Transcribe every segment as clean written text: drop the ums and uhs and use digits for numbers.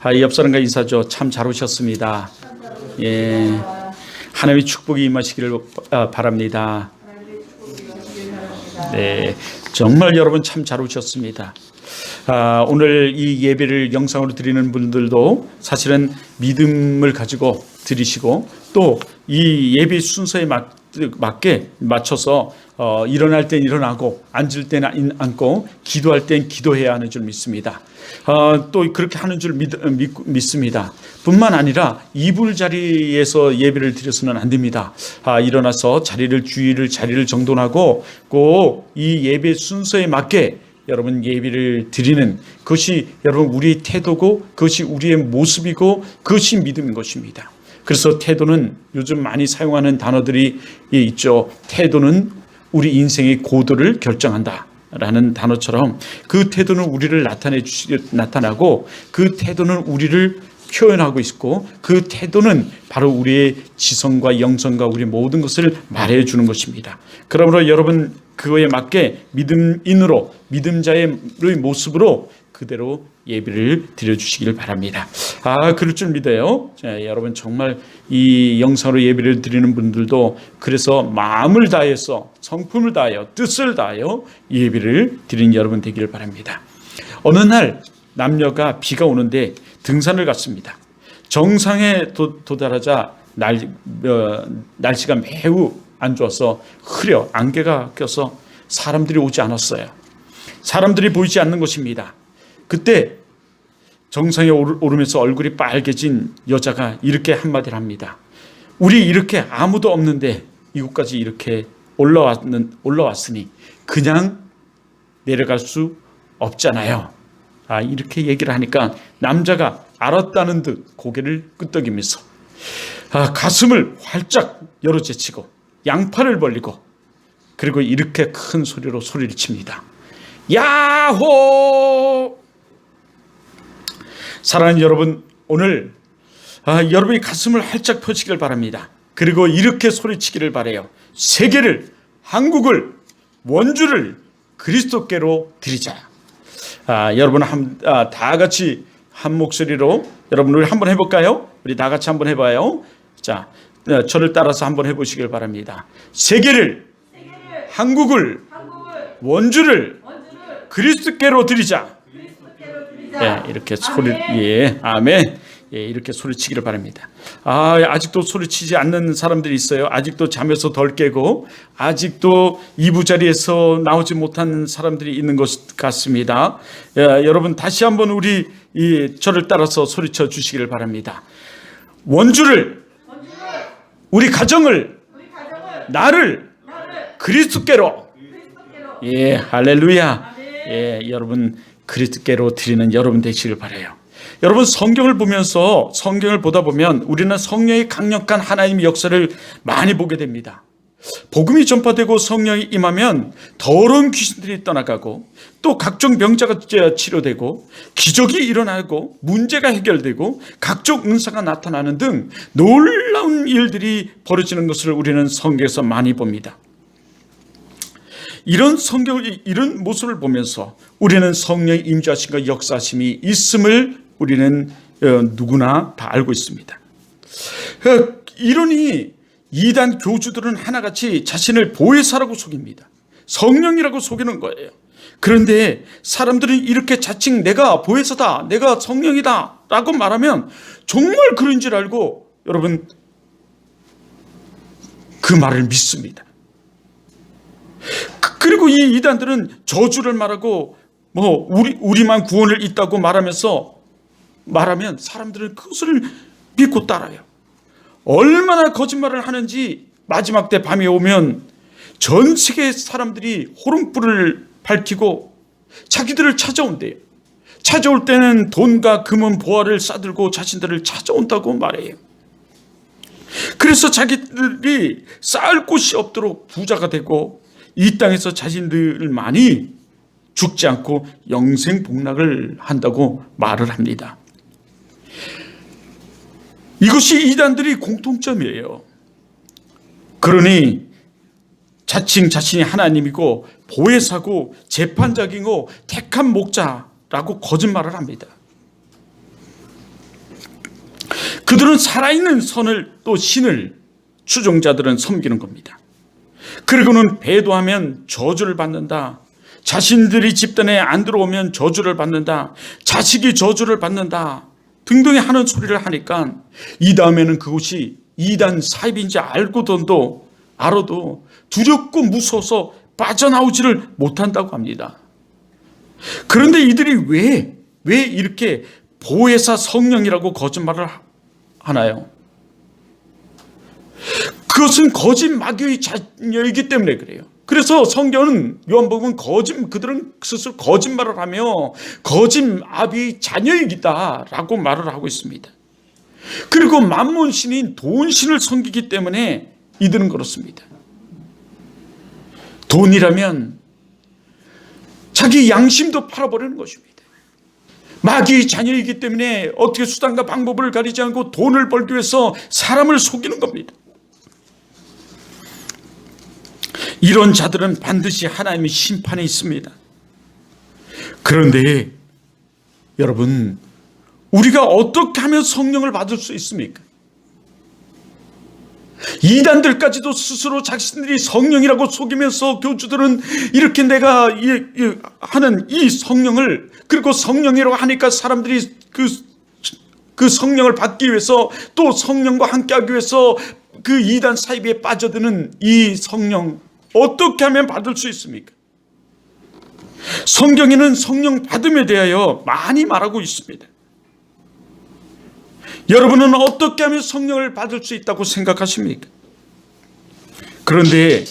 옆 사람과 인사죠. 참 잘 오셨습니다. 예, 하나님의 축복이 임하시기를 바랍니다. 네, 정말 여러분 참 잘 오셨습니다. 오늘 이 예배를 영상으로 드리는 분들도 사실은 믿음을 가지고 드리시고 또 이 예배 순서에 맞게 맞춰서 일어날 땐 일어나고 앉을 땐 앉고 기도할 땐 기도해야 하는 줄 믿습니다. 또 그렇게 하는 줄 믿습니다. 뿐만 아니라 이불 자리에서 예배를 드려서는 안 됩니다. 일어나서 자리를 정돈하고 꼭 이 예배 순서에 맞게 여러분 예배를 드리는 것이 여러분 우리의 태도고 그것이 우리의 모습이고 그것이 믿음인 것입니다. 그래서 태도는 요즘 많이 사용하는 단어들이 있죠. 태도는 우리 인생의 고도를 결정한다 라는 단어처럼 그 태도는 우리를 나타나고 그 태도는 우리를 표현하고 있고 그 태도는 바로 우리의 지성과 영성과 우리 모든 것을 말해주는 것입니다. 그러므로 여러분 그거에 맞게 믿음인으로 믿음자의 모습으로 그대로 예배를 드려주시길 바랍니다. 그럴 줄 믿어요. 자, 여러분 정말 이 영상으로 예배를 드리는 분들도 그래서 마음을 다해서 성품을 다하여 뜻을 다하여 예배를 드리는 여러분 되기를 바랍니다. 어느 날 남녀가 비가 오는데 등산을 갔습니다. 정상에 도달하자 날씨가 매우 안 좋아서 흐려 안개가 껴서 사람들이 오지 않았어요. 사람들이 보이지 않는 것입니다. 그때 정상에 오르면서 얼굴이 빨개진 여자가 이렇게 한마디를 합니다. 우리 이렇게 아무도 없는데 이곳까지 이렇게 올라왔으니 그냥 내려갈 수 없잖아요. 이렇게 얘기를 하니까 남자가 알았다는 듯 고개를 끄덕이면서 가슴을 활짝 열어제치고 양팔을 벌리고 그리고 이렇게 큰 소리로 소리를 칩니다. 야호! 사랑하는 여러분, 오늘 여러분이 가슴을 활짝 펴시길 바랍니다. 그리고 이렇게 소리치기를 바라요. 세계를, 한국을, 원주를 그리스도께로 드리자. 여러분 다 같이 한 목소리로 여러분 우리 한번 해볼까요? 우리 다 같이 한번 해봐요. 자, 저를 따라서 한번 해보시길 바랍니다. 세계를, 한국을, 원주를 그리스도께로 드리자. 네, 이렇게 아멘. 이렇게 소리치기를 바랍니다. 아직도 소리치지 않는 사람들이 있어요. 아직도 잠에서 덜 깨고 아직도 이부자리에서 나오지 못한 사람들이 있는 것 같습니다. 여러분 다시 한번 저를 따라서 소리쳐 주시기를 바랍니다. 원주를, 우리 가정을, 나를 그리스도께로. 할렐루야. 여러분 그리스도께로 드리는 여러분 되시길 바라요. 여러분 성경을 보다 보면 우리는 성령의 강력한 하나님의 역사를 많이 보게 됩니다. 복음이 전파되고 성령이 임하면 더러운 귀신들이 떠나가고 또 각종 병자가 치료되고 기적이 일어나고 문제가 해결되고 각종 은사가 나타나는 등 놀라운 일들이 벌어지는 것을 우리는 성경에서 많이 봅니다. 이런 모습을 보면서 우리는 성령의 임재하심과 역사하심이 있음을 우리는 누구나 다 알고 있습니다. 이러니 이단 교주들은 하나같이 자신을 보혜사라고 속입니다. 성령이라고 속이는 거예요. 그런데 사람들은 이렇게 자칭 내가 보혜사다, 내가 성령이다 라고 말하면 정말 그런 줄 알고 여러분 그 말을 믿습니다. 그리고 이 이단들은 저주를 말하고 우리만 구원을 있다고 말하면 사람들은 그것을 믿고 따라요. 얼마나 거짓말을 하는지 마지막 때 밤이 오면 전 세계 사람들이 호롱불을 밝히고 자기들을 찾아온대요. 찾아올 때는 돈과 금은 보화를 싸들고 자신들을 찾아온다고 말해요. 그래서 자기들이 쌓을 곳이 없도록 부자가 되고 이 땅에서 자신들만이 죽지 않고 영생 복락을 한다고 말을 합니다. 이것이 이단들의 공통점이에요. 그러니 자칭 자신이 하나님이고 보혜사고 재판장이고 택한 목자라고 거짓말을 합니다. 그들은 살아있는 선을 또 신을 추종자들은 섬기는 겁니다. 그리고는 배도하면 저주를 받는다. 자신들이 집단에 안 들어오면 저주를 받는다. 자식이 저주를 받는다. 등등의 하는 소리를 하니까 이 다음에는 그곳이 이단 사입인지 알고도 두렵고 무서워서 빠져나오지를 못한다고 합니다. 그런데 이들이 왜 이렇게 보혜사 성령이라고 거짓말을 하나요? 그것은 거짓 마귀의 자녀이기 때문에 그래요. 그래서 성경은 요한복음은 그들은 스스로 거짓말을 하며 거짓 아비의 자녀이기다라고 말을 하고 있습니다. 그리고 만몬신인 돈신을 섬기기 때문에 이들은 그렇습니다. 돈이라면 자기 양심도 팔아버리는 것입니다. 마귀의 자녀이기 때문에 어떻게 수단과 방법을 가리지 않고 돈을 벌기 위해서 사람을 속이는 겁니다. 이런 자들은 반드시 하나님의 심판에 있습니다. 그런데 여러분, 우리가 어떻게 하면 성령을 받을 수 있습니까? 이단들까지도 스스로 자신들이 성령이라고 속이면서 교주들은 이렇게 내가 하는 이 성령을, 그리고 성령이라고 하니까 사람들이 그 성령을 받기 위해서 또 성령과 함께하기 위해서 그 이단 사이비에 빠져드는 이 성령, 어떻게 하면 받을 수 있습니까? 성경에는 성령 받음에 대하여 많이 말하고 있습니다. 여러분은 어떻게 하면 성령을 받을 수 있다고 생각하십니까? 그런데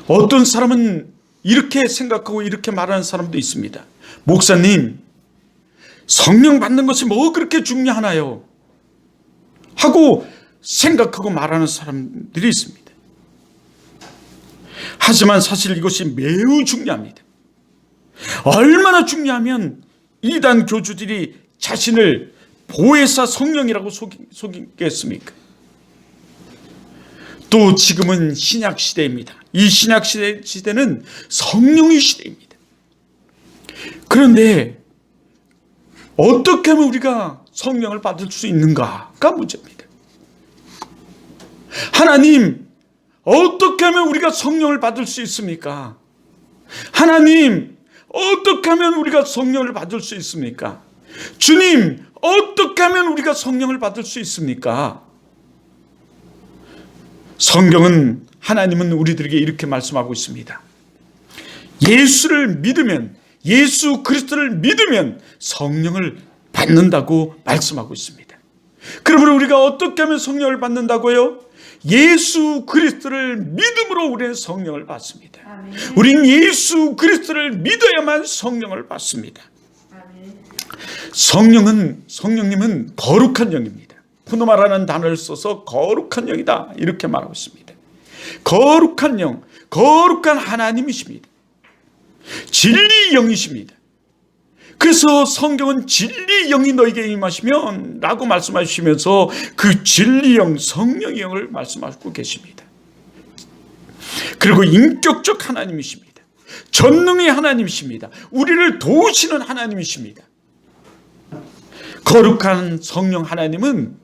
어떤 사람은 이렇게 생각하고 이렇게 말하는 사람도 있습니다. 목사님, 성령 받는 것이 뭐 그렇게 중요하나요? 하고 생각하고 말하는 사람들이 있습니다. 하지만 사실 이것이 매우 중요합니다. 얼마나 중요하면 이단 교주들이 자신을 보혜사 성령이라고 속이겠습니까? 또 지금은 신약 시대입니다. 이 신약 시대는 성령의 시대입니다. 그런데 어떻게 하면 우리가 성령을 받을 수 있는가가 문제입니다. 하나님, 어떻게 하면 우리가 성령을 받을 수 있습니까? 하나님, 어떻게 하면 우리가 성령을 받을 수 있습니까? 주님, 어떻게 하면 우리가 성령을 받을 수 있습니까? 성경은, 하나님은 우리들에게 이렇게 말씀하고 있습니다. 예수를 믿으면, 예수 그리스도를 믿으면 성령을 받는다고 말씀하고 있습니다. 그러면 우리가 어떻게 하면 성령을 받는다고요? 예수 그리스도를 믿음으로 우리는 성령을 받습니다. 아멘. 우린 예수 그리스도를 믿어야만 성령을 받습니다. 아멘. 성령님은 거룩한 영입니다. 푸노마라는 단어를 써서 거룩한 영이다 이렇게 말하고 있습니다. 거룩한 영, 거룩한 하나님이십니다. 진리의 영이십니다. 그래서 성경은 진리의 영이 너에게 임하시면 라고 말씀하시면서 그 진리의 영, 성령의 영을 말씀하고 계십니다. 그리고 인격적 하나님이십니다. 전능의 하나님이십니다. 우리를 도우시는 하나님이십니다. 거룩한 성령 하나님은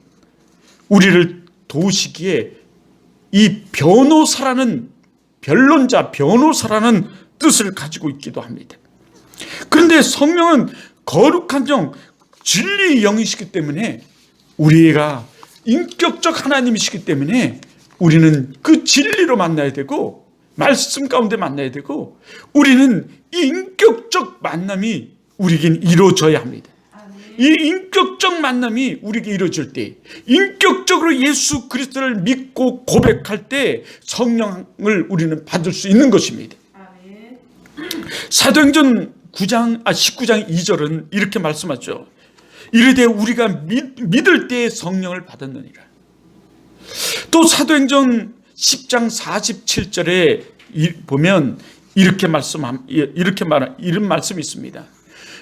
우리를 도우시기에 이 변호사라는 뜻을 가지고 있기도 합니다. 그런데 성령은 거룩한 영, 진리의 영이시기 때문에 우리가 인격적 하나님이시기 때문에 우리는 그 진리로 만나야 되고 말씀 가운데 만나야 되고 우리는 이 인격적 만남이 우리에겐 이루어져야 합니다. 이 인격적 만남이 우리에게 이루어질 때, 인격적으로 예수 그리스도를 믿고 고백할 때 성령을 우리는 받을 수 있는 것입니다. 사도행전 19장 2절은 이렇게 말씀하죠. 이르되 우리가 믿을 때에 성령을 받았느니라. 또 사도행전 10장 47절에 보면 이런 말씀이 있습니다.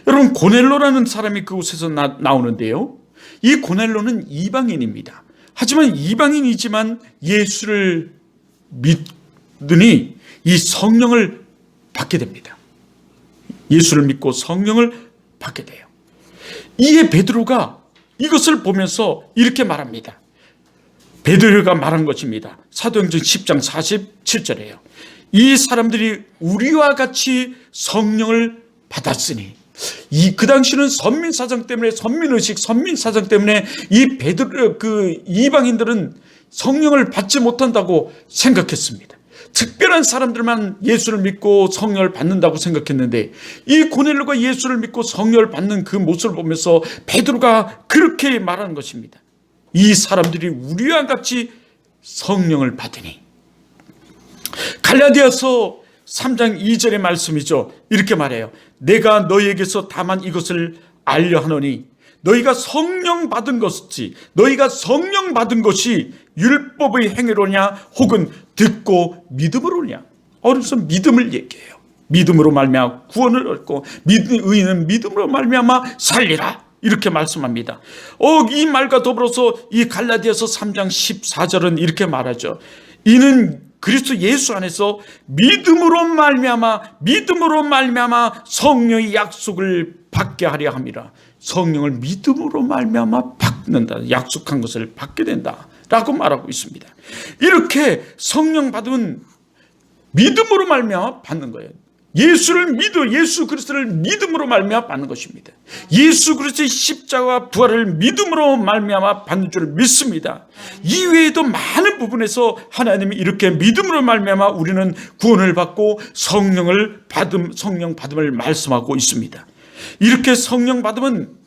여러분, 고넬로라는 사람이 그곳에서 나오는데요. 이 고넬로는 이방인입니다. 하지만 이방인이지만 예수를 믿으니 이 성령을 받게 됩니다. 예수를 믿고 성령을 받게 돼요. 이에 베드로가 이것을 보면서 이렇게 말합니다. 베드로가 말한 것입니다. 사도행전 10장 47절이에요. 이 사람들이 우리와 같이 성령을 받았으니, 그 당시는 선민사상 때문에, 선민의식, 선민사상 때문에 이 베드로, 이방인들은 성령을 받지 못한다고 생각했습니다. 특별한 사람들만 예수를 믿고 성령을 받는다고 생각했는데, 이 고넬료가 예수를 믿고 성령을 받는 그 모습을 보면서 베드로가 그렇게 말하는 것입니다. 이 사람들이 우리와 같이 성령을 받으니. 갈라디아서 3장 2절의 말씀이죠. 이렇게 말해요. 내가 너희에게서 다만 이것을 알려 하노니 너희가 성령 받은 것이 율법의 행위로냐 혹은 듣고 믿음으로냐. 어디서 믿음을 얘기해요. 믿음으로 말미암아 구원을 얻고 의인은 믿음으로 말미암아 살리라, 이렇게 말씀합니다. 이 말과 더불어서 이 갈라디아서 3장 14절은 이렇게 말하죠. 이는 그리스도 예수 안에서 믿음으로 말미암아 성령의 약속을 받게 하려 함이라. 성령을 믿음으로 말미암아 받는다. 약속한 것을 받게 된다라고 말하고 있습니다. 이렇게 성령 받으면 믿음으로 말미암아 받는 거예요. 예수 그리스도를 믿음으로 말미암아 받는 것입니다. 예수 그리스도의 십자가와 부활을 믿음으로 말미암아 받는 줄 믿습니다. 이외에도 많은 부분에서 하나님이 이렇게 믿음으로 말미암아 우리는 구원을 받고 성령 받음을 말씀하고 있습니다. 이렇게 성령 받으면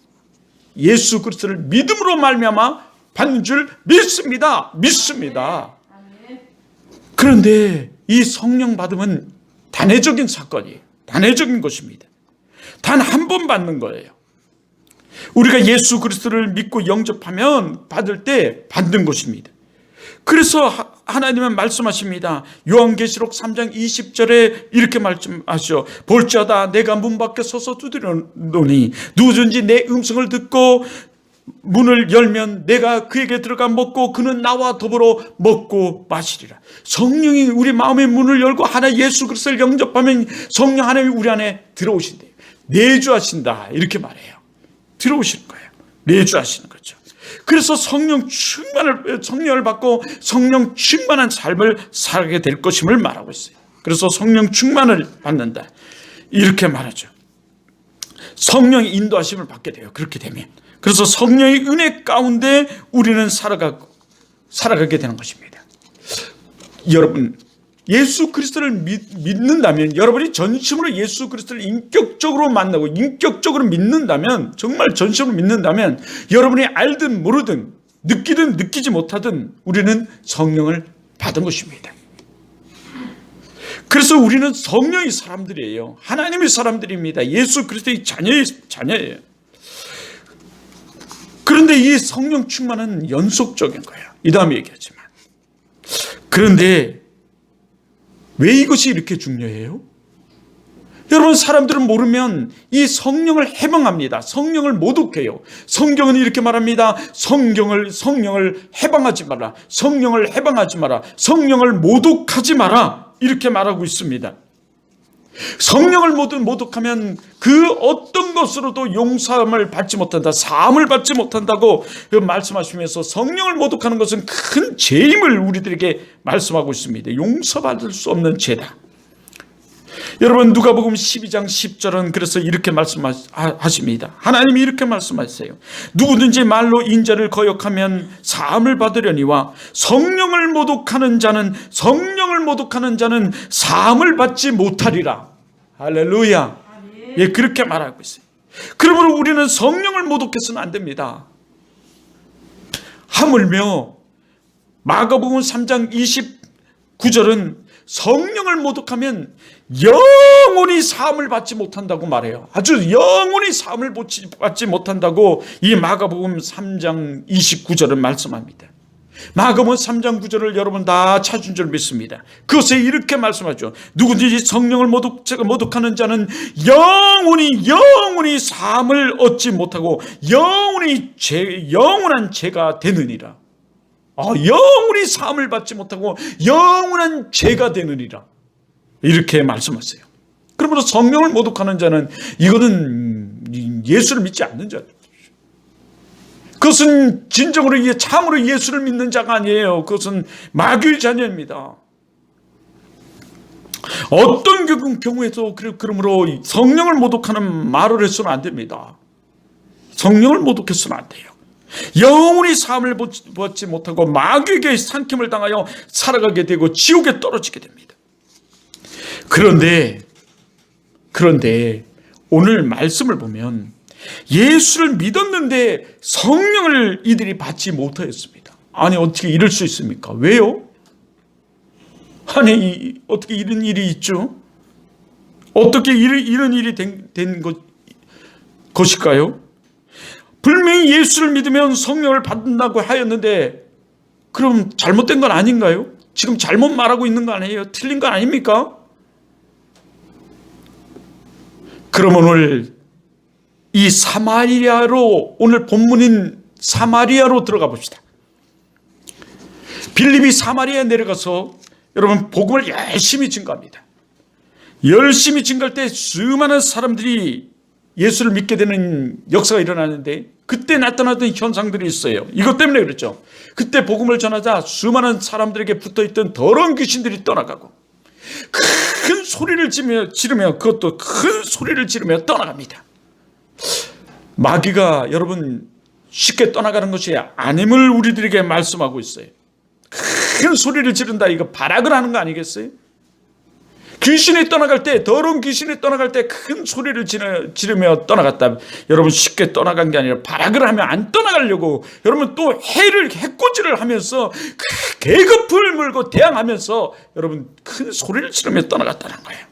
예수 그리스도를 믿음으로 말미암아 받는 줄 믿습니다. 그런데 이 성령 받음은 단회적인 사건이에요. 단회적인 것입니다. 단 한 번 받는 거예요. 우리가 예수 그리스도를 믿고 영접하면 받을 때 받는 것입니다. 그래서 하나님은 말씀하십니다. 요한계시록 3장 20절에 이렇게 말씀하시죠. 볼지어다 내가 문 밖에 서서 두드리노니 누구든지 내 음성을 듣고 문을 열면 내가 그에게 들어가 먹고 그는 나와 더불어 먹고 마시리라. 성령이 우리 마음의 문을 열고 하나 예수 그리스도를 영접하면 성령 하나님이 우리 안에 들어오신대요. 내주하신다, 이렇게 말해요. 들어오시는 거예요. 내주하시는 거죠. 그래서 성령을 받고 성령 충만한 삶을 살게 될 것임을 말하고 있어요. 그래서 성령 충만을 받는다, 이렇게 말하죠. 성령의 인도하심을 받게 돼요. 그렇게 되면. 그래서 성령의 은혜 가운데 우리는 살아가게 되는 것입니다. 여러분, 예수 그리스도를 믿는다면, 여러분이 전심으로 예수 그리스도를 인격적으로 만나고 인격적으로 믿는다면, 정말 전심으로 믿는다면, 여러분이 알든 모르든 느끼든 느끼지 못하든 우리는 성령을 받은 것입니다. 그래서 우리는 성령의 사람들이에요. 하나님의 사람들입니다. 예수 그리스도의 자녀예요. 그런데 이 성령 충만은 연속적인 거예요. 이 다음에 얘기하지만. 그런데 왜 이것이 이렇게 중요해요? 여러분, 사람들은 모르면 이 성령을 해방합니다. 성령을 모독해요. 성경은 이렇게 말합니다. 성령을 해방하지 마라. 성령을 해방하지 마라. 성령을 모독하지 마라. 이렇게 말하고 있습니다. 성령을 모독하면 그 어떤 것으로도 용서함을 받지 못한다, 사함을 받지 못한다고 말씀하시면서 성령을 모독하는 것은 큰 죄임을 우리들에게 말씀하고 있습니다. 용서받을 수 없는 죄다. 여러분, 누가복음 12장 10절은 그래서 이렇게 말씀하십니다. 하나님이 이렇게 말씀하세요. 누구든지 말로 인자를 거역하면 사함을 받으려니와 성령을 모독하는 자는 사함을 받지 못하리라. 할렐루야. 예, 그렇게 말하고 있어요. 그러므로 우리는 성령을 모독해서는 안 됩니다. 하물며 마가복음 3장 29절은 성령을 모독하면 영원히 사함을 받지 못한다고 말해요. 아주 영원히 사함을 받지 못한다고 이 마가복음 3장 29절은 말씀합니다. 마가복음 3장 9절을 여러분 다 찾은 줄 믿습니다. 그것에 이렇게 말씀하죠. 누구든지 성령을 모독하는 자는 영원히 사함을 얻지 못하고 영원한 죄가 되느니라. 영원히 사함을 받지 못하고 영원한 죄가 되느니라. 이렇게 말씀하세요. 그러므로 성령을 모독하는 자는, 이거는 예수를 믿지 않는 자, 그것은 진정으로 참으로 예수를 믿는 자가 아니에요. 그것은 마귀의 자녀입니다. 어떤 경우에도 그러므로 성령을 모독하는 말을 해서는 안 됩니다. 성령을 모독해서는 안 돼요. 영원히 사함을 받지 못하고 마귀에게 삼킴을 당하여 살아가게 되고 지옥에 떨어지게 됩니다. 그런데 오늘 말씀을 보면 예수를 믿었는데 성령을 이들이 받지 못하였습니다. 아니, 어떻게 이럴 수 있습니까? 왜요? 아니, 어떻게 이런 일이 있죠? 어떻게 이런 일이 된 것일까요? 분명히 예수를 믿으면 성령을 받는다고 하였는데 그럼 잘못된 건 아닌가요? 지금 잘못 말하고 있는 거 아니에요? 틀린 거 아닙니까? 그럼 오늘 이 사마리아로, 오늘 본문인 사마리아로 들어가 봅시다. 빌립이 사마리아에 내려가서 여러분 복음을 열심히 증거합니다. 열심히 증거할 때 수많은 사람들이 예수를 믿게 되는 역사가 일어나는데 그때 나타났던 현상들이 있어요. 이것 때문에 그렇죠. 그때 복음을 전하자 수많은 사람들에게 붙어있던 더러운 귀신들이 떠나가고 큰 소리를 지르며 그것도 큰 소리를 지르며 떠나갑니다. 마귀가 여러분 쉽게 떠나가는 것이 아님을 우리들에게 말씀하고 있어요. 큰 소리를 지른다, 이거 발악을 하는 거 아니겠어요? 귀신이 떠나갈 때, 더러운 귀신이 떠나갈 때 큰 소리를 지르며 떠나갔다. 여러분 쉽게 떠나간 게 아니라 발악을 하며 안 떠나가려고 여러분 또 해코지를 하면서 계급을 물고 대항하면서 여러분 큰 소리를 지르며 떠나갔다는 거예요.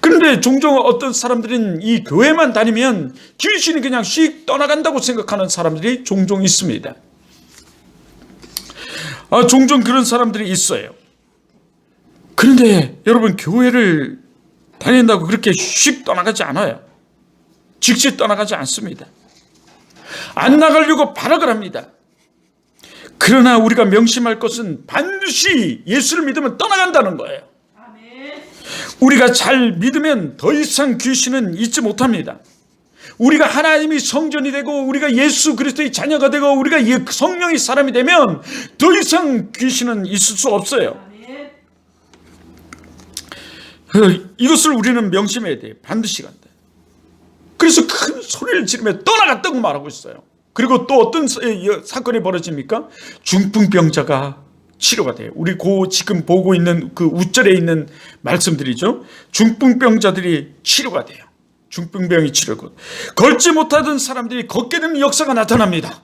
그런데 종종 어떤 사람들은 이 교회만 다니면 귀신이 그냥 씩 떠나간다고 생각하는 사람들이 종종 있습니다. 종종 그런 사람들이 있어요. 그런데 여러분 교회를 다닌다고 그렇게 씩 떠나가지 않아요. 즉시 떠나가지 않습니다. 안 나가려고 발악을 합니다. 그러나 우리가 명심할 것은 반드시 예수를 믿으면 떠나간다는 거예요. 우리가 잘 믿으면 더 이상 귀신은 있지 못합니다. 우리가 하나님이 성전이 되고 우리가 예수 그리스도의 자녀가 되고 우리가 성령의 사람이 되면 더 이상 귀신은 있을 수 없어요. 이것을 우리는 명심해야 돼요. 반드시 간다. 그래서 큰 소리를 지르며 떠나갔다고 말하고 있어요. 그리고 또 어떤 사건이 벌어집니까? 중풍병자가 치료가 돼요. 우리 지금 보고 있는 그 우절에 있는 말씀들이죠. 중풍병자들이 치료가 돼요. 중풍병이 치료고 걷지 못하던 사람들이 걷게 되는 역사가 나타납니다.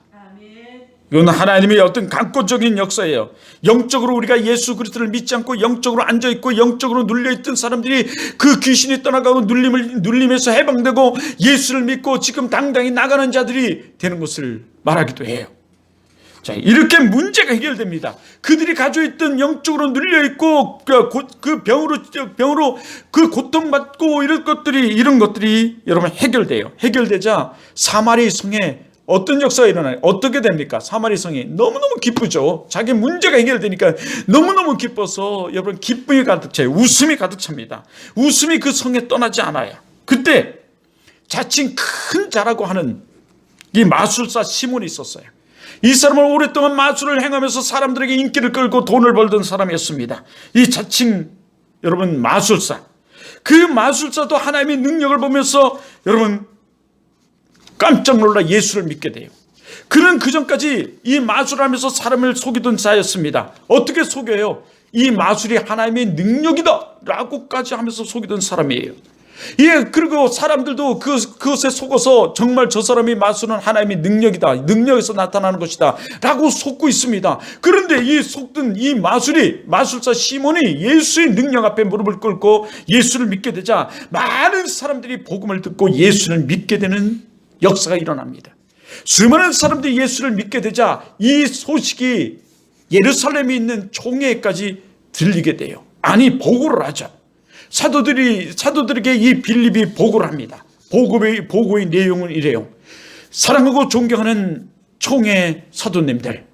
이건 하나님의 어떤 강권적인 역사예요. 영적으로 우리가 예수 그리스도를 믿지 않고 영적으로 앉아있고 영적으로 눌려있던 사람들이 그 귀신이 떠나가고 눌림에서 해방되고 예수를 믿고 지금 당당히 나가는 자들이 되는 것을 말하기도 해요. 자, 이렇게 문제가 해결됩니다. 그들이 가지고 있던 영적으로 눌려있고 그 병으로 그 고통받고 이런 것들이 여러분 해결돼요. 해결되자 사마리 성에 어떤 역사가 일어나요? 어떻게 됩니까? 사마리 성이 너무너무 기쁘죠. 자기 문제가 해결되니까 너무너무 기뻐서 여러분 기쁨이 가득 차요. 웃음이 가득 찹니다. 웃음이 그 성에 떠나지 않아요. 그때 자칭 큰 자라고 하는 이 마술사 시몬이 있었어요. 이 사람은 오랫동안 마술을 행하면서 사람들에게 인기를 끌고 돈을 벌던 사람이었습니다. 이 자칭 여러분 마술사. 그 마술사도 하나님의 능력을 보면서 여러분 깜짝 놀라 예수를 믿게 돼요. 그는 그전까지 이 마술하면서 사람을 속이던 자였습니다. 어떻게 속여요? 이 마술이 하나님의 능력이다 라고까지 하면서 속이던 사람이에요. 예, 그리고 사람들도 그것에 속아서 정말 저 사람이 마술은 하나님의 능력이다, 능력에서 나타나는 것이다 라고 속고 있습니다. 그런데 이 속던 이 마술사 시몬이 예수의 능력 앞에 무릎을 꿇고 예수를 믿게 되자 많은 사람들이 복음을 듣고 예수를 믿게 되는 역사가 일어납니다. 수많은 사람들이 예수를 믿게 되자 이 소식이 예루살렘에 있는 총회까지 들리게 돼요. 아니, 보고를 하죠. 사도들에게 이 빌립이 보고를 합니다. 보고의 내용은 이래요. 사랑하고 존경하는 총회 사도님들,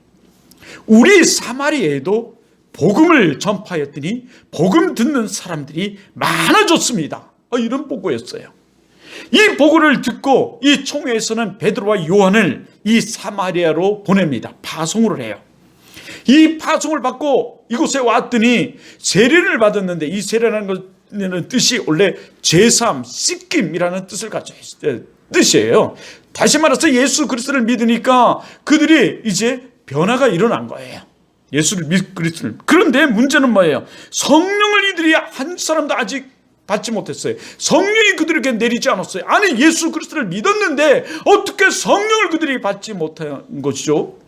우리 사마리아에도 복음을 전파했더니 복음 듣는 사람들이 많아졌습니다. 이런 보고였어요. 이 보고를 듣고 이 총회에서는 베드로와 요한을 이 사마리아로 보냅니다. 파송을 해요. 이 파송을 받고 이곳에 왔더니 세례를 받았는데, 이 세례라는 것은 뜻이 원래 제삼, 씻김이라는 뜻을 가지고 있어요. 뜻이에요. 다시 말해서 예수 그리스도를 믿으니까 그들이 이제 변화가 일어난 거예요. 예수를 그리스도를. 그런데 문제는 뭐예요? 성령을 이들이 한 사람도 아직 받지 못했어요. 성령이 그들에게 내리지 않았어요. 아니, 예수 그리스도를 믿었는데 어떻게 성령을 그들이 받지 못한 것이죠?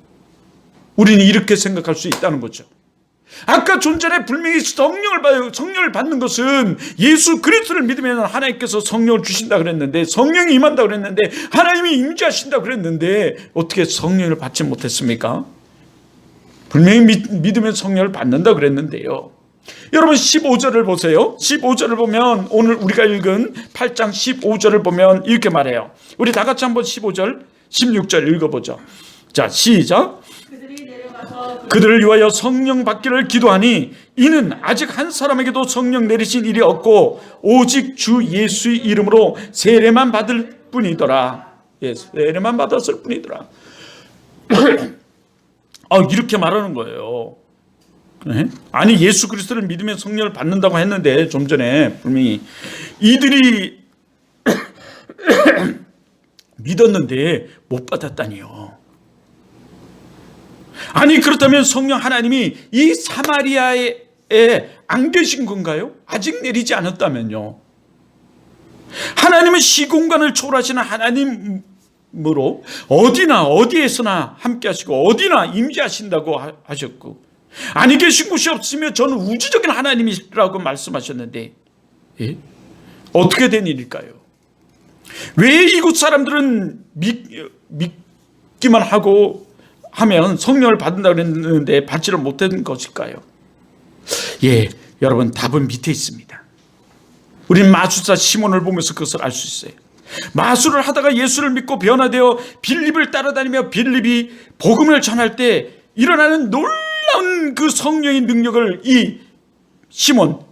우리는 이렇게 생각할 수 있다는 거죠. 아까 좀 전에 분명히 성령을 받는 것은 예수 그리스도를 믿으면 하나님께서 성령을 주신다 그랬는데, 성령이 임한다 그랬는데, 하나님이 임재하신다 그랬는데 어떻게 성령을 받지 못했습니까? 분명히 믿으면 성령을 받는다 그랬는데요. 여러분 15절을 보세요. 15절을 보면, 오늘 우리가 읽은 8장 15절을 보면 이렇게 말해요. 우리 다 같이 한번 15절 16절 읽어보죠. 자, 시작. 그들을 위하여 성령 받기를 기도하니 이는 아직 한 사람에게도 성령 내리신 일이 없고 오직 주 예수의 이름으로 세례만 받을 뿐이더라. 예, 세례만 받았을 뿐이더라. 이렇게 말하는 거예요. 네? 아니, 예수 그리스도를 믿으면 성령을 받는다고 했는데, 좀 전에 분명히 이들이 믿었는데 못 받았다니요. 아니, 그렇다면 성령 하나님이 이 사마리아에 안 계신 건가요? 아직 내리지 않았다면요. 하나님은 시공간을 초월하시는 하나님으로 어디나 어디에서나 함께 하시고 어디나 임재하신다고 하셨고, 아니 계신 곳이 없으면 저는 우주적인 하나님이라고 말씀하셨는데, 예? 어떻게 된 일일까요? 왜 이곳 사람들은 믿기만 하면 성령을 받는다고 했는데 받지를 못한 것일까요? 예, 여러분, 답은 밑에 있습니다. 우리는 마술사 시몬을 보면서 그것을 알 수 있어요. 마술을 하다가 예수를 믿고 변화되어 빌립을 따라다니며 빌립이 복음을 전할 때 일어나는 놀라운 그 성령의 능력을 이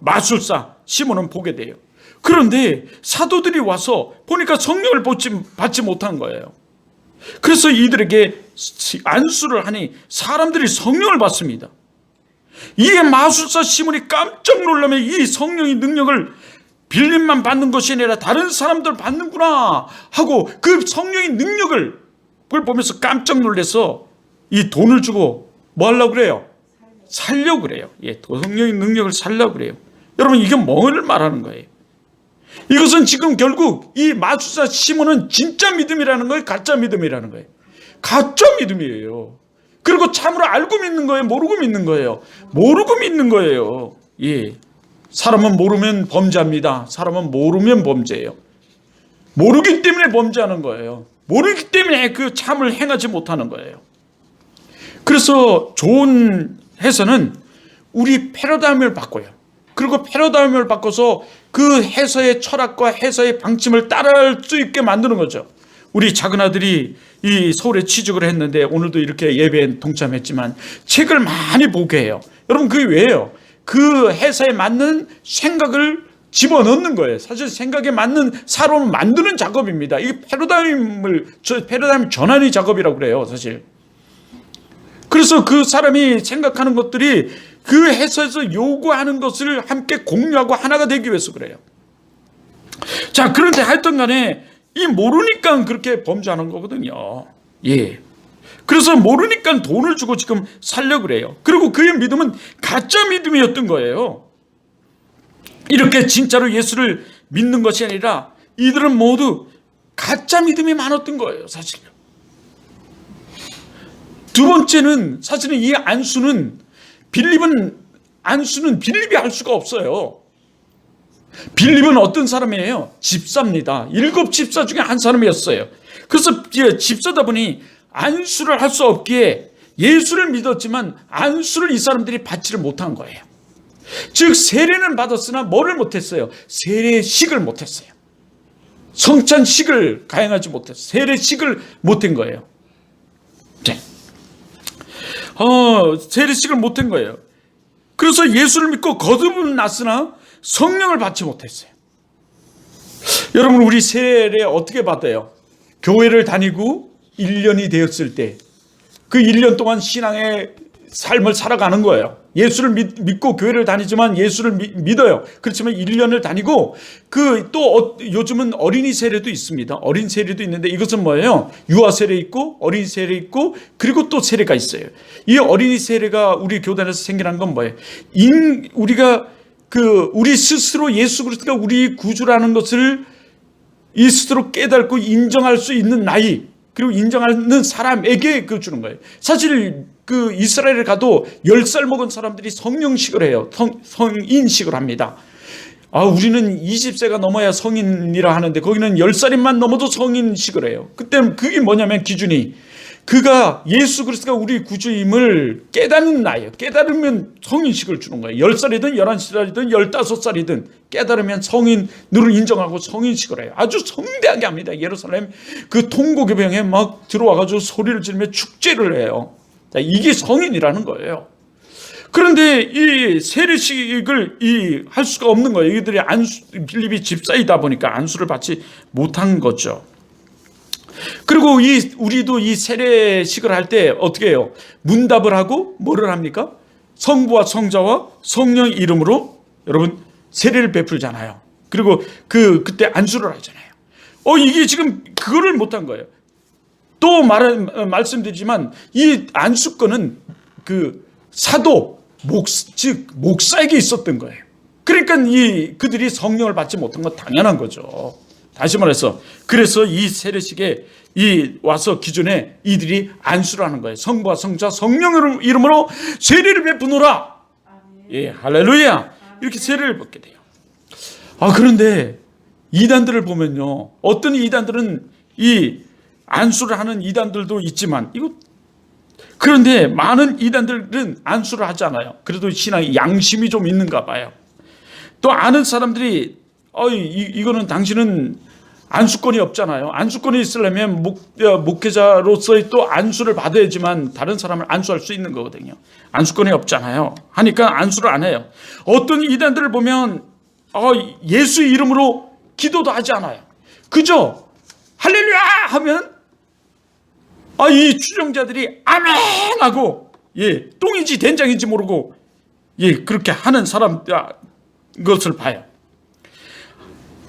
마술사 시몬은 보게 돼요. 그런데 사도들이 와서 보니까 성령을 받지 못한 거예요. 그래서 이들에게 안수를 하니 사람들이 성령을 받습니다. 이에 마술사 시몬이 깜짝 놀라며 이 성령의 능력을 빌립만 받는 것이 아니라 다른 사람들 받는구나 하고 그 성령의 능력을 그걸 보면서 깜짝 놀라서 이 돈을 주고 뭐 하려고 그래요? 살려고 그래요. 예, 성령의 능력을 살려고 그래요. 여러분, 이게 뭘 말하는 거예요? 이것은 지금 결국 이 마술사 시몬은 진짜 믿음이라는 거예요? 가짜 믿음이라는 거예요? 가짜 믿음이에요. 그리고 참으로 알고 믿는 거예요? 모르고 믿는 거예요? 모르고 믿는 거예요. 예. 사람은 모르면 범죄합니다. 사람은 모르면 범죄예요. 모르기 때문에 범죄하는 거예요. 모르기 때문에 그 참을 행하지 못하는 거예요. 그래서 좋은 해서는 우리 패러다임을 바꿔요. 그리고 패러다임을 바꿔서 그 해서의 철학과 해서의 방침을 따라할 수 있게 만드는 거죠. 우리 작은 아들이 이 서울에 취직을 했는데 오늘도 이렇게 예배에 동참했지만 책을 많이 보게 해요. 여러분, 그게 왜예요? 그 해서에 맞는 생각을 집어넣는 거예요. 사실 생각에 맞는 사람을 만드는 작업입니다. 이 패러다임 전환의 작업이라고 그래요, 사실. 그래서 그 사람이 생각하는 것들이 그 해서에서 요구하는 것을 함께 공유하고 하나가 되기 위해서 그래요. 자, 그런데 하여튼 간에 이 모르니까 그렇게 범죄하는 거거든요. 예. 그래서 모르니까 돈을 주고 지금 살려고 그래요. 그리고 그의 믿음은 가짜 믿음이었던 거예요. 이렇게 진짜로 예수를 믿는 것이 아니라 이들은 모두 가짜 믿음이 많았던 거예요, 사실. 두 번째는 사실은 이 안수는 빌립이 할 수가 없어요. 빌립은 어떤 사람이에요? 집사입니다. 7 집사 중에 한 사람이었어요. 그래서 집사다 보니 안수를 할 수 없기에 예수를 믿었지만 안수를 이 사람들이 받지를 못한 거예요. 즉 세례는 받았으나 뭐를 못했어요? 세례식을 못했어요. 성찬식을 가행하지 못했어요. 세례식을 못한 거예요. 세례식을 못한 거예요. 그래서 예수를 믿고 거듭은 났으나 성령을 받지 못했어요. 여러분, 우리 세례 어떻게 받아요? 교회를 다니고 1년이 되었을 때 그 1년 동안 신앙의 삶을 살아가는 거예요. 예수를 믿고 교회를 다니지만 예수를 믿어요. 그렇지만 1년을 다니고 요즘은 어린이 세례도 있습니다. 어린 세례도 있는데 이것은 뭐예요? 유아 세례 있고 어린이 세례 있고 그리고 또 세례가 있어요. 이 어린이 세례가 우리 교단에서 생겨난 건 뭐예요? 우리 스스로 예수 그리스도가 우리 구주라는 것을 이 스스로 깨닫고 인정할 수 있는 나이, 그리고 인정하는 사람에게 주는 거예요. 사실 이스라엘에 가도 10살 먹은 사람들이 성령식을 해요. 성인식을 합니다. 우리는 20세가 넘어야 성인이라 하는데 거기는 10살만 넘어도 성인식을 해요. 그때 그게 뭐냐면 기준이 그가 예수 그리스도가 우리 구주임을 깨닫는 나이에요. 깨달으면 성인식을 주는 거예요. 10살이든 11살이든 15살이든 깨달으면 성인으로 인정하고 성인식을 해요. 아주 성대하게 합니다. 예루살렘 통곡의병에 막 들어와가지고 소리를 지르며 축제를 해요. 자, 이게 성인이라는 거예요. 그런데 이 세례식을 할 수가 없는 거예요. 이들이 빌립이 집사이다 보니까 안수를 받지 못한 거죠. 그리고 우리도 이 세례식을 할 때 어떻게 해요? 문답을 하고 뭐를 합니까? 성부와 성자와 성령의 이름으로 여러분 세례를 베풀잖아요. 그리고 그때 안수를 하잖아요. 이게 지금 그거를 못한 거예요. 또 말씀드리지만 이 안수권은 사도 즉 목사에게 있었던 거예요. 그러니까 그들이 성령을 받지 못한 건 당연한 거죠. 다시 말해서 그래서 이 세례식에 와서 기존에 이들이 안수를 하는 거예요. 성부와 성자 성령의 이름으로 세례를 베푸노라. 예, 할렐루야. 이렇게 세례를 받게 돼요. 그런데 이단들을 보면요, 어떤 이단들은 이 안수를 하는 이단들도 있지만 그런데 많은 이단들은 안수를 하지 않아요. 그래도 신앙에 양심이 좀 있는가 봐요. 또 아는 사람들이 이거는 당신은 안수권이 없잖아요. 안수권이 있으려면 목회자로서의 또 안수를 받아야지만 다른 사람을 안수할 수 있는 거거든요. 안수권이 없잖아요. 하니까 안수를 안 해요. 어떤 이단들을 보면 예수 이름으로 기도도 하지 않아요. 그저 할렐루야 하면 이 추종자들이 아멘 하고 똥인지 된장인지 모르고 그렇게 하는 사람 것을 봐요.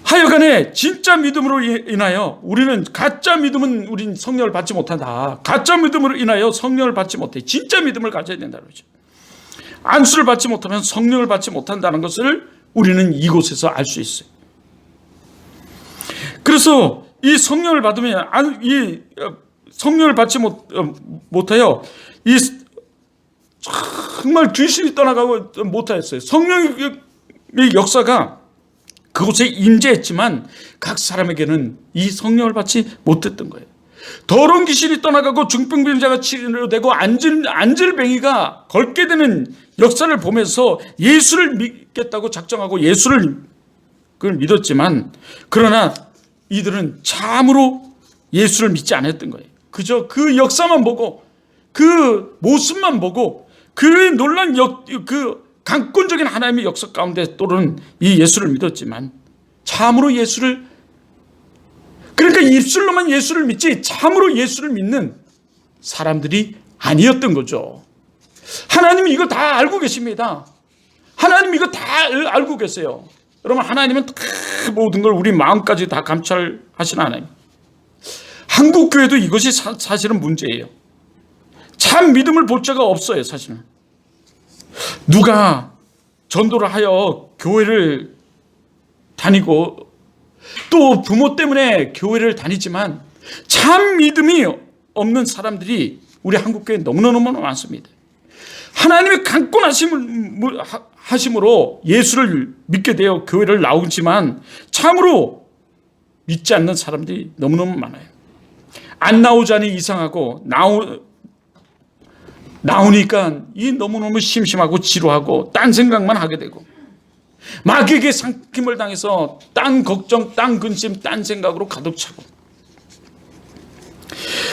하여간에 진짜 믿음으로 인하여 우리는 가짜 믿음은 우린 성령을 받지 못한다. 가짜 믿음으로 인하여 성령을 받지 못해. 진짜 믿음을 가져야 된다는 거죠. 안수를 받지 못하면 성령을 받지 못한다는 것을 우리는 이곳에서 알 수 있어요. 그래서 이 성령을 받으면 이 성령을 받지 못하여 정말 귀신이 떠나가고 못하였어요. 성령의 역사가 그곳에 임재했지만 각 사람에게는 이 성령을 받지 못했던 거예요. 더러운 귀신이 떠나가고 중풍병자가 치료되고 안질뱅이가 걷게 되는 역사를 보면서 예수를 믿겠다고 작정하고 그걸 믿었지만 그러나 이들은 참으로 예수를 믿지 않았던 거예요. 그저 그 역사만 보고 그 모습만 보고 그 놀란 강권적인 하나님의 역사 가운데 또는 이 예수를 믿었지만 참으로 그러니까 입술로만 예수를 믿지 참으로 예수를 믿는 사람들이 아니었던 거죠. 하나님은 이걸 다 알고 계십니다. 하나님 이거 다 알고 계세요. 여러분, 하나님은 다 모든 걸 우리 마음까지 다 감찰하시는 하나님. 한국 교회도 이것이 사실은 문제예요. 참 믿음을 볼 자가 없어요. 사실은 누가 전도를 하여 교회를 다니고 또 부모 때문에 교회를 다니지만 참 믿음이 없는 사람들이 우리 한국 교회에 너무너무 많습니다. 하나님의 강권하심으로 예수를 믿게 되어 교회를 나오지만 참으로 믿지 않는 사람들이 너무너무 많아요. 안 나오자니 이상하고 나오니까 너무너무 심심하고 지루하고 딴 생각만 하게 되고 마귀에게 삼킴을 당해서 딴 걱정, 딴 근심, 딴 생각으로 가득 차고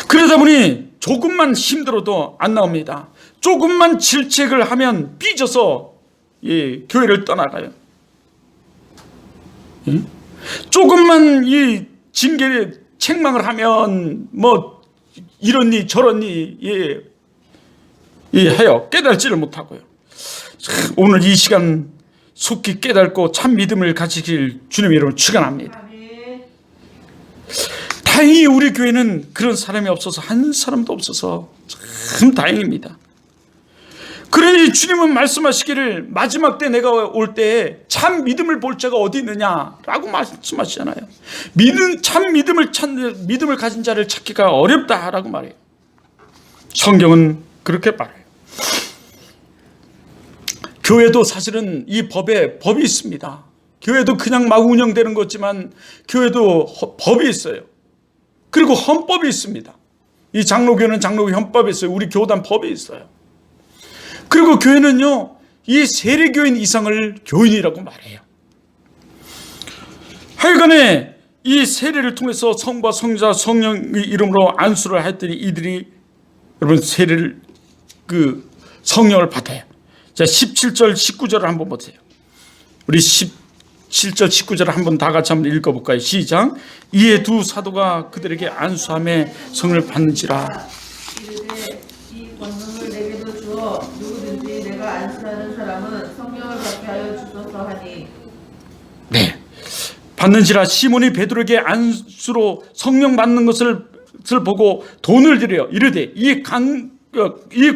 그러다 보니 조금만 힘들어도 안 나옵니다. 조금만 질책을 하면 삐져서 교회를 떠나가요. 조금만 이 징계 책망을 하면 뭐 이러니 저러니 해요. 깨달지를 못하고요. 오늘 이 시간 속히 깨닫고 참 믿음을 가지길 주님 이름으로 축원합니다. 다행히 우리 교회는 그런 사람이 없어서, 한 사람도 없어서 참 다행입니다. 그러니 주님은 말씀하시기를 마지막 때 내가 올 때 참 믿음을 볼 자가 어디 있느냐라고 말씀하시잖아요. 참 믿음을 가진 자를 찾기가 어렵다라고 말해요. 성경은 그렇게 말해요. 교회도 사실은 이 법이 있습니다. 교회도 그냥 막 운영되는 거지만 교회도 법이 있어요. 그리고 헌법이 있습니다. 이 장로교는 장로교 헌법이 있어요. 우리 교단 법이 있어요. 그리고 교회는요, 이 세례교인 이상을 교인이라고 말해요. 하여간에 이 세례를 통해서 성과 성자 성령의 이름으로 안수를 했더니 이들이 여러분 세례를 성령을 받아요. 자, 17절 19절을 한번 보세요. 우리 17절 19절을 한번 다 같이 한번 읽어볼까요? 시작. 이에 두 사도가 그들에게 안수함에 성을 받는지라. 이르되 이 권능을 내게도 주어 누구든지 내가 안수하는 사람은 성령을 받게 하여 주소서 하니. 네, 받는지라. 시몬이 베드로에게 안수로 성령 받는 것을 보고 돈을 들여 이르되 이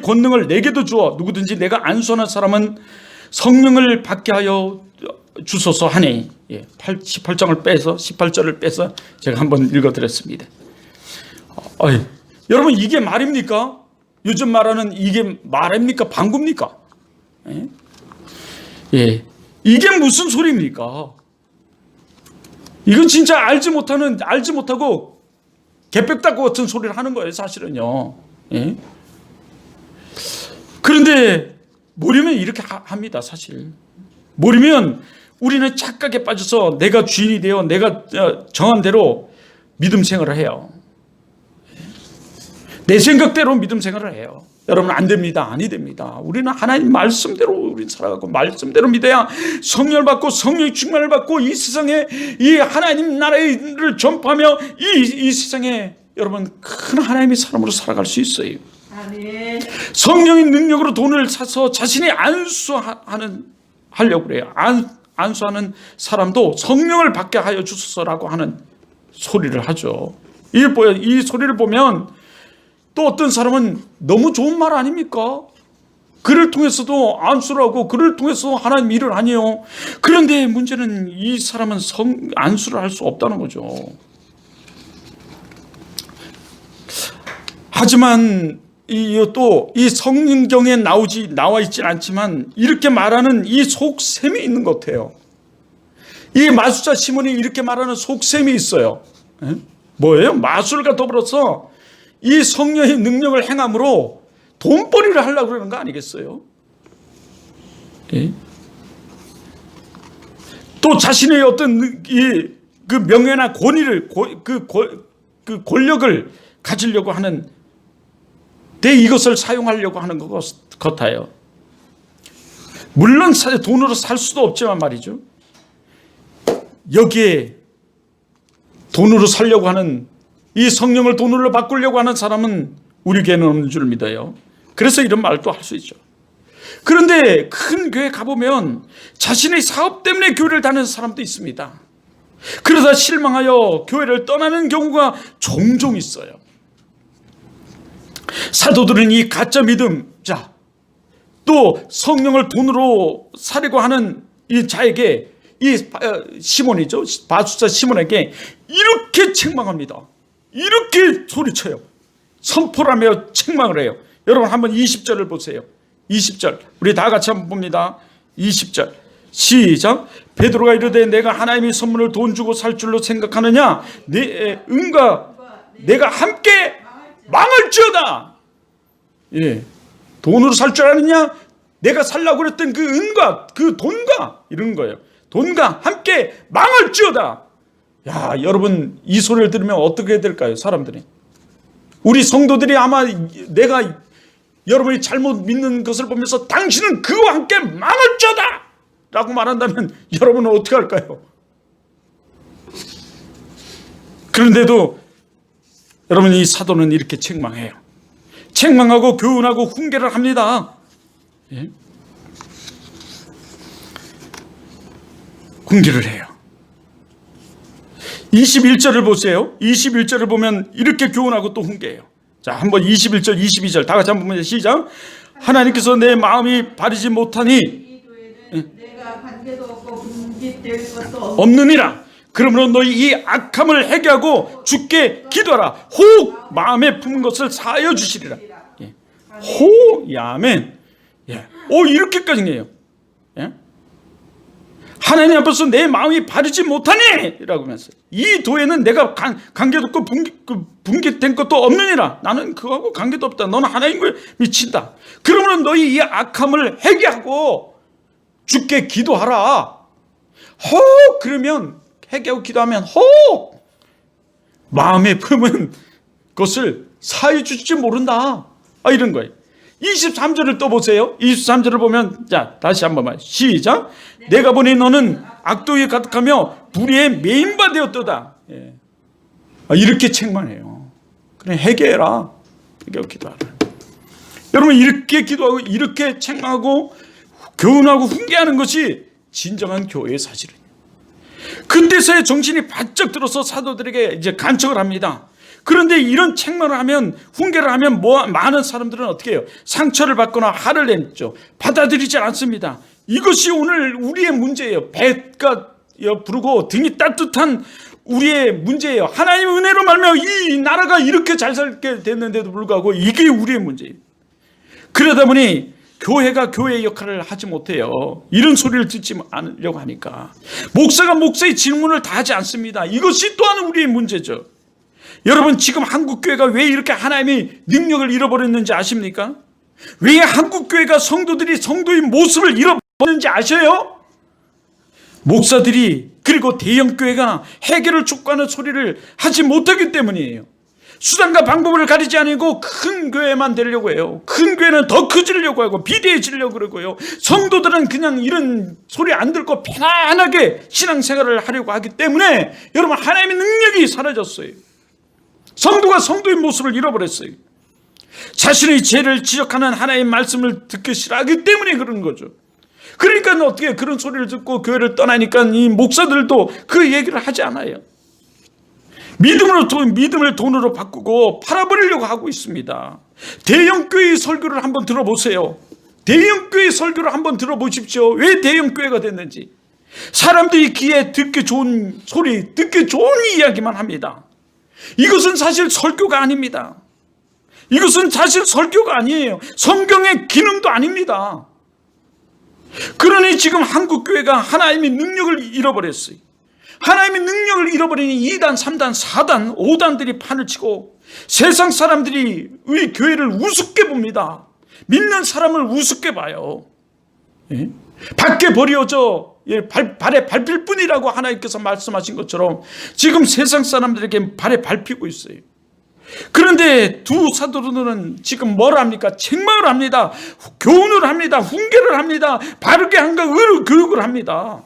권능을 내게도 주어 누구든지 내가 안수하는 사람은 성령을 받게 하여 주소서 하니. 18절을 빼서 제가 한번 읽어드렸습니다. 여러분, 이게 말입니까? 요즘 말하는 이게 말입니까? 방구입니까? 이게 무슨 소리입니까? 이건 진짜 알지 못하고 개백다고 같은 소리를 하는 거예요, 사실은요. 그런데 모르면 이렇게 합니다, 사실. 모르면 우리는 착각에 빠져서 내가 주인이 되어 내가 정한 대로 믿음 생활을 해요. 내 생각대로 믿음 생활을 해요. 여러분, 안 됩니다. 아니 됩니다. 우리는 하나님 말씀대로 우리 살아가고 말씀대로 믿어야 성령을 받고 성령의 충만을 받고 이 세상에 이 하나님 나라를 전파하며 이 세상에 여러분 큰 하나님의 사람으로 살아갈 수 있어요. 아멘. 성령의 능력으로 돈을 사서 자신이 하려고 그래요. 안수하는 사람도 성령을 받게 하여 주소서라고 하는 소리를 하죠. 이 소리를 보면 또 어떤 사람은 너무 좋은 말 아닙니까? 그를 통해서도 안수를 하고 그를 통해서 하나님 일을 하니요. 그런데 문제는 이 사람은 안수를 할 수 없다는 거죠. 하지만 또 이 성경에 나와 있진 않지만 이렇게 말하는 이 속셈이 있는 것 같아요. 이 마술사 시몬이 이렇게 말하는 속셈이 있어요. 뭐예요? 마술과 더불어서 이 성령의 능력을 행함으로 돈벌이를 하려고 그러는 거 아니겠어요? 또 자신의 어떤 그 명예나 권위를 그 권력을 가지려고 하는 이것을 사용하려고 하는 것 같아요. 물론 돈으로 살 수도 없지만 말이죠. 여기에 돈으로 살려고 하는 이 성령을 돈으로 바꾸려고 하는 사람은 우리 교회는 없는 줄 믿어요. 그래서 이런 말도 할 수 있죠. 그런데 큰 교회 가보면 자신의 사업 때문에 교회를 다니는 사람도 있습니다. 그러다 실망하여 교회를 떠나는 경우가 종종 있어요. 사도들은 이 가짜 믿음, 또 성령을 돈으로 사려고 하는 이 자에게, 이 시몬이죠, 마술사 시몬에게 이렇게 책망합니다. 이렇게 소리쳐요. 선포를 하며 책망을 해요. 여러분 한번 20절을 보세요. 20절 우리 다 같이 한번 봅니다. 20절 시작. 베드로가 이르되 내가 하나님의 선물을 돈 주고 살 줄로 생각하느냐? 내 은과 내가 함께 망할지어다. 돈으로 살 줄 아느냐? 내가 살라고 그랬던 그 은과 그 돈과 이런 거예요. 돈과 함께 망할지어다. 야, 여러분 이 소리를 들으면 어떻게 해야 될까요? 사람들이, 우리 성도들이 아마 내가 여러분이 잘못 믿는 것을 보면서 당신은 그와 함께 망할지어다 라고 말한다면 여러분은 어떻게 할까요? 그런데도 여러분, 이 사도는 이렇게 책망해요. 책망하고 교훈하고 훈계를 합니다. 예? 훈계를 해요. 21절을 보세요. 21절을 보면 이렇게 교훈하고 또 훈계해요. 자, 한번 21절, 22절 다 같이 한번 보면 시작. 하나님께서 내 마음이 바르지 못하니 이 교회는 내가 관계도 없고 분깃될 것도 없느니라. 그러므로 너희 이 악함을 해결하고 주께 기도하라. 혹 마음에 품은 것을 사하여 주시리라. 예. 혹, 아멘. 예. 오, 이렇게까지 해요. 예? 하나님 앞에서 내 마음이 바르지 못하니 라고 하면서 이 도에는 내가 관계도 없고 분깃된 것도 없느니라. 나는 그거하고 관계도 없다. 너는 하나님을 미친다. 그러므로 너희 이 악함을 회개하고 주께 기도하라. 혹 그러면 회개하고 기도하면 혹 마음에 품은 것을 사해 주실지 모른다. 이런 거예요. 23절을 또 보세요. 23절을 보면, 자, 다시 한 번만 시작. 내가 보니 너는 악독에 가득하며 불의에 매인바 되었도다. 예. 이렇게 책망해요. 그래, 회개해라. 회개하고 기도하라. 여러분, 이렇게 기도하고 이렇게 책망하고 교훈하고 훈계하는 것이 진정한 교회의 사실이에요. 그때서야 정신이 바짝 들어서 사도들에게 이제 간척을 합니다. 그런데 이런 책망을 하면, 훈계를 하면 많은 사람들은 어떻게 해요? 상처를 받거나 화를 냈죠. 받아들이지 않습니다. 이것이 오늘 우리의 문제예요. 배가 부르고 등이 따뜻한 우리의 문제예요. 하나님의 은혜로 말미암아 이 나라가 이렇게 잘 살게 됐는데도 불구하고 이게 우리의 문제예요. 그러다 보니 교회가 교회의 역할을 하지 못해요. 이런 소리를 듣지 않으려고 하니까. 목사가 목사의 질문을 다 하지 않습니다. 이것이 또한 우리의 문제죠. 여러분, 지금 한국교회가 왜 이렇게 하나님의 능력을 잃어버렸는지 아십니까? 왜 한국교회가 성도들이 성도의 모습을 잃어버렸는지 아셔요? 목사들이 그리고 대형교회가 해결을 촉구하는 소리를 하지 못하기 때문이에요. 수단과 방법을 가리지 않고 큰 교회만 되려고 해요. 큰 교회는 더 커지려고 하고 비대해지려고 그러고요. 성도들은 그냥 이런 소리 안 듣고 편안하게 신앙생활을 하려고 하기 때문에 여러분, 하나님의 능력이 사라졌어요. 성도가 성도의 모습을 잃어버렸어요. 자신의 죄를 지적하는 하나님의 말씀을 듣기 싫어하기 때문에 그런 거죠. 그러니까 어떻게 그런 소리를 듣고 교회를 떠나니까 이 목사들도 그 얘기를 하지 않아요. 믿음을 돈으로 바꾸고 팔아버리려고 하고 있습니다. 대형교회의 설교를 한번 들어보세요. 대형교회의 설교를 한번 들어보십시오. 왜 대형교회가 됐는지. 사람들이 귀에 듣기 좋은 소리, 듣기 좋은 이야기만 합니다. 이것은 사실 설교가 아닙니다. 이것은 사실 설교가 아니에요. 성경의 기능도 아닙니다. 그러니 지금 한국교회가 하나님의 능력을 잃어버렸어요. 하나님의 능력을 잃어버리니 2단, 3단, 4단, 5단들이 판을 치고 세상 사람들이 우리 교회를 우습게 봅니다. 믿는 사람을 우습게 봐요. 예? 밖에 버려져 발에 밟힐 뿐이라고 하나님께서 말씀하신 것처럼 지금 세상 사람들에게 발에 밟히고 있어요. 그런데 두 사도들은 지금 뭘 합니까? 책망을 합니다. 교훈을 합니다. 훈계를 합니다. 바르게 한가 의로 교육을 합니다.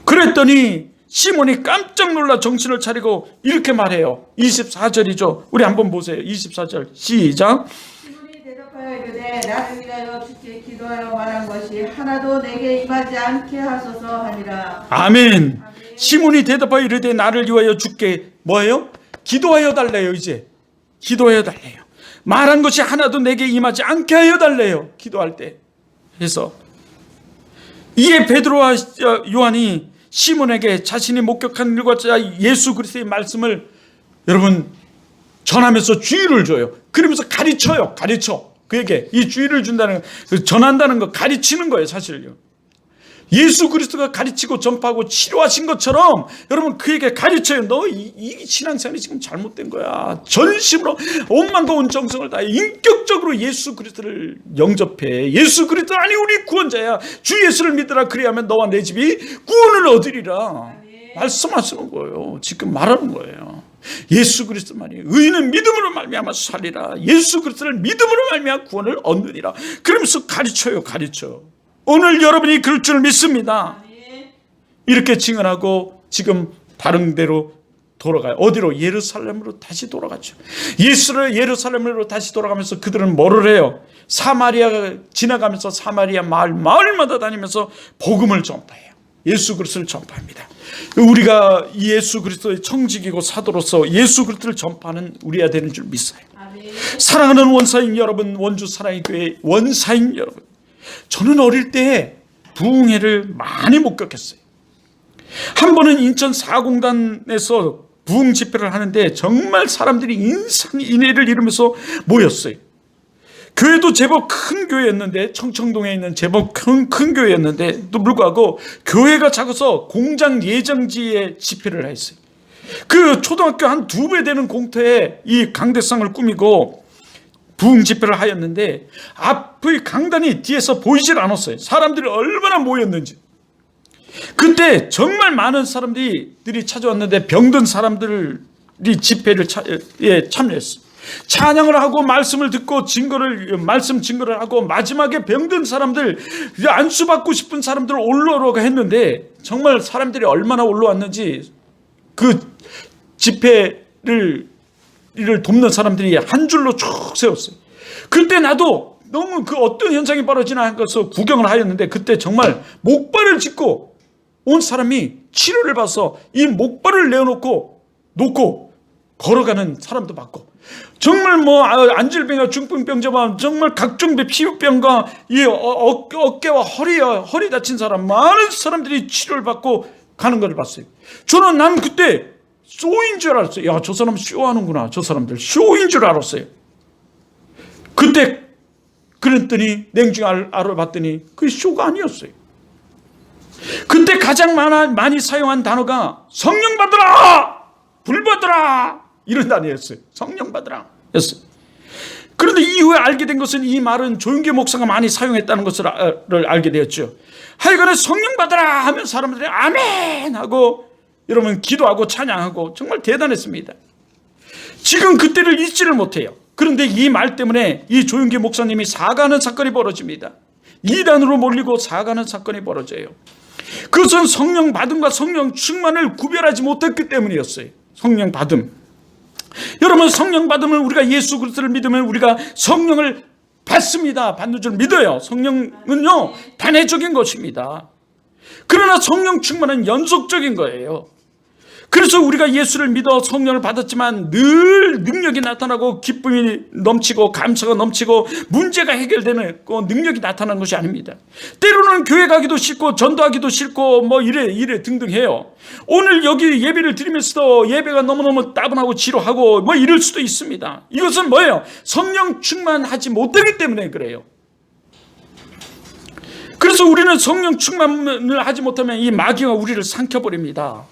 그랬더니 시몬이 깜짝 놀라 정신을 차리고 이렇게 말해요. 24절이죠. 우리 한번 보세요. 24절 시작. 시몬이 대답하여 이르되 나를 위하여 주께 기도하여 말한 것이 하나도 내게 임하지 않게 하소서 하니라. 아멘. 시몬이 대답하여 이르되 나를 위하여 주께 뭐예요? 기도하여 달래요. 이제 기도하여 달래요. 말한 것이 하나도 내게 임하지 않게 하여 달래요. 기도할 때. 그래서 이에 베드로와 요한이 시몬에게 자신이 목격한 일과 예수 그리스도의 말씀을 여러분 전하면서 주의를 줘요. 그러면서 가르쳐요. 가르쳐. 그에게 이 주의를 준다는 거, 전한다는 거, 가르치는 거예요. 사실요. 예수 그리스도가 가르치고 전파하고 치료하신 것처럼 여러분 그에게 가르쳐요. 너 이 신앙생활이 지금 잘못된 거야. 전심으로 온 마음과 온 정성을 다해 인격적으로 예수 그리스도를 영접해. 예수 그리스도 아니 우리 구원자야. 주 예수를 믿으라. 그리하면 너와 내 집이 구원을 얻으리라. 말씀하시는 거예요. 지금 말하는 거예요. 예수 그리스도만이 의인은 믿음으로 말미암아 살리라. 예수 그리스도를 믿음으로 말미암아 구원을 얻느니라. 그러면서 가르쳐요. 가르쳐. 오늘 여러분이 그럴 줄 믿습니다. 이렇게 증언하고 지금 다른 데로 돌아가요. 어디로? 예루살렘으로 다시 돌아가죠. 예수를 예루살렘으로 다시 돌아가면서 그들은 뭐를 해요? 사마리아 지나가면서 사마리아 마을마다 다니면서 복음을 전파해요. 예수 그리스도를 전파합니다. 우리가 예수 그리스도의 청직이고 사도로서 예수 그리스도를 전파하는 우리가 되는 줄 믿어요. 사랑하는 원사인 여러분, 원주 사랑의 교회 원사인 여러분, 저는 어릴 때 부흥회를 많이 목격했어요. 한 번은 인천 사공단에서 부흥 집회를 하는데 정말 사람들이 인해를 이루면서 모였어요. 교회도 제법 큰 교회였는데, 청청동에 있는 제법 큰 교회였는데 또 불구하고 교회가 작아서 공장 예정지에 집회를 했어요. 그 초등학교 한 2배 되는 공터에 이 강대상을 꾸미고 부흥 집회를 하였는데 앞의 강단이 뒤에서 보이질 않았어요. 사람들이 얼마나 모였는지. 그때 정말 많은 사람들이 찾아왔는데 병든 사람들이 집회를 참여했어요. 찬양을 하고 말씀을 듣고 말씀 증거를 하고 마지막에 병든 사람들, 안수받고 싶은 사람들 올라오라고 했는데 정말 사람들이 얼마나 올라왔는지 그 집회를 돕는 사람들이 한 줄로 쭉 세웠어요. 그때 나도 너무 그 어떤 현상이 벌어지나 해서 구경을 하였는데 그때 정말 목발을 짚고 온 사람이 치료를 받아서 이 목발을 놓고 걸어가는 사람도 봤고, 정말 뭐 안질병과 중풍병자와 정말 각종 피부병과 이 어깨와 허리 다친 사람, 많은 사람들이 치료를 받고 가는 걸 봤어요. 난 그때 쇼인 줄 알았어요. 야, 저 사람 쇼하는구나. 저 사람들 쇼인 줄 알았어요. 그때 그랬더니 냉중에 알아봤더니 그게 쇼가 아니었어요. 그때 가장 많이 사용한 단어가 성령 받으라, 불 받으라, 이런 단어였어요. 성령 받으라 였어요. 그런데 이후에 알게 된 것은 이 말은 조윤계 목사가 많이 사용했다는 것을 알게 되었죠. 하여간에 성령 받으라 하면 사람들이 아멘 하고 여러분 기도하고 찬양하고 정말 대단했습니다. 지금 그때를 잊지를 못해요. 그런데 이 말 때문에 이 조윤계 목사님이 사과하는 사건이 벌어집니다. 이단으로 몰리고 사과하는 사건이 벌어져요. 그것은 성령 받음과 성령 충만을 구별하지 못했기 때문이었어요. 성령 받음. 여러분, 성령 받으면 우리가 예수 그리스도를 믿으면 우리가 성령을 받습니다. 받는 줄 믿어요. 성령은요 단회적인 것입니다. 그러나 성령 충만은 연속적인 거예요. 그래서 우리가 예수를 믿어 성령을 받았지만 늘 능력이 나타나고 기쁨이 넘치고 감사가 넘치고 문제가 해결되는 그 능력이 나타나는 것이 아닙니다. 때로는 교회 가기도 싫고 전도하기도 싫고 뭐 이래 등등 해요. 오늘 여기 예배를 드리면서도 예배가 너무너무 따분하고 지루하고 뭐 이럴 수도 있습니다. 이것은 뭐예요? 성령 충만하지 못하기 때문에 그래요. 그래서 우리는 성령 충만을 하지 못하면 이 마귀가 우리를 삼켜버립니다.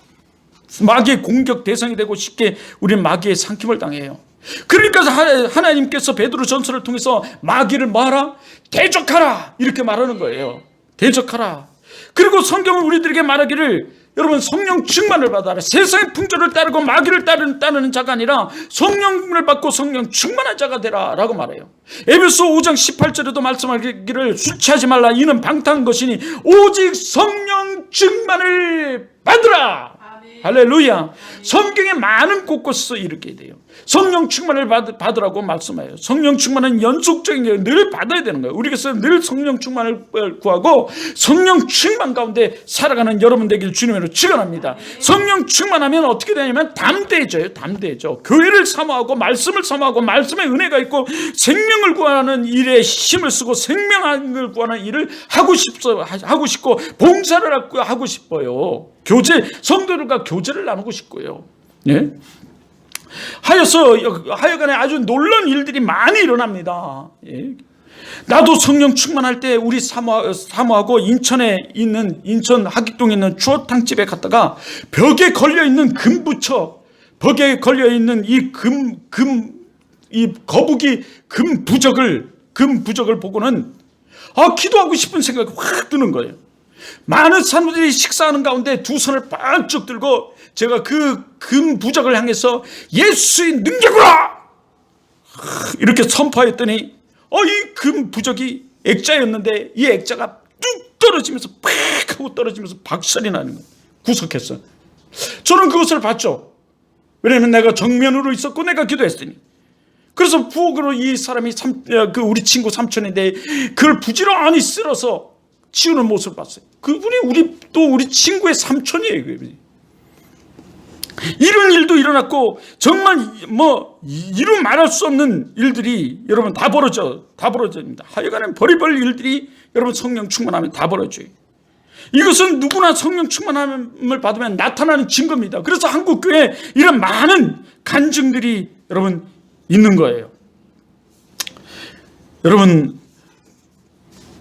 마귀의 공격 대상이 되고 쉽게 우리는 마귀의 삼킴을 당해요. 그러니까 하나님께서 베드로 전서를 통해서 마귀를 뭐하라? 대적하라, 이렇게 말하는 거예요. 대적하라. 그리고 성경은 우리들에게 말하기를 여러분 성령 충만을 받아라. 세상의 풍조를 따르고 마귀를 따르는 자가 아니라 성령을 받고 성령 충만한 자가 되라 라고 말해요. 에베소 5장 18절에도 말씀하기를 술 취하지 말라, 이는 방탕한 것이니 오직 성령 충만을 받으라. 할렐루야. 성경에 많은 곳곳에서 이렇게 돼요. 성령 충만을 받으라고 말씀해요. 성령 충만은 연속적인 게 늘 받아야 되는 거예요. 우리께서 늘 성령 충만을 구하고 성령 충만 가운데 살아가는 여러분 되길 주님으로 축원합니다. 성령 충만하면 어떻게 되냐면 담대해져요. 담대해져. 교회를 사모하고 말씀을 사모하고 말씀의 은혜가 있고 생명을 구하는 일에 힘을 쓰고 생명을 구하는 일을 하고 싶고 봉사를 하고 싶어요. 성도들과 교제를 나누고 싶고요. 예? 하여간에 아주 놀라운 일들이 많이 일어납니다. 예? 나도 성령 충만할 때 우리 사모하고 인천에 있는 인천 하객동에 있는 추어탕집에 갔다가 벽에 걸려 있는 벽에 걸려 있는 이 거북이 금 부적을 보고는 기도하고 싶은 생각이 확 드는 거예요. 많은 사람들이 식사하는 가운데 두 손을 번쩍 들고 제가 그 금 부적을 향해서 예수의 능력으로 이렇게 선포했더니 이 금 부적이 액자였는데 이 액자가 뚝 떨어지면서 팍 하고 떨어지면서 박살이 나는 거예요. 구석했어요. 저는 그것을 봤죠. 왜냐하면 내가 정면으로 있었고 내가 기도했으니. 그래서 부엌으로 이 사람이 우리 친구 삼촌인데 그걸 부지런히 쓸어서 치우는 모습을 봤어요. 그분이 우리 친구의 삼촌이에요. 이런 일도 일어났고 정말 이루 말할 수 없는 일들이 여러분 다 벌어집니다. 하여간에 별의별 일들이 여러분 성령 충만하면 다 벌어져요. 이것은 누구나 성령 충만함을 받으면 나타나는 증거입니다. 그래서 한국교회에 이런 많은 간증들이 여러분 있는 거예요. 여러분,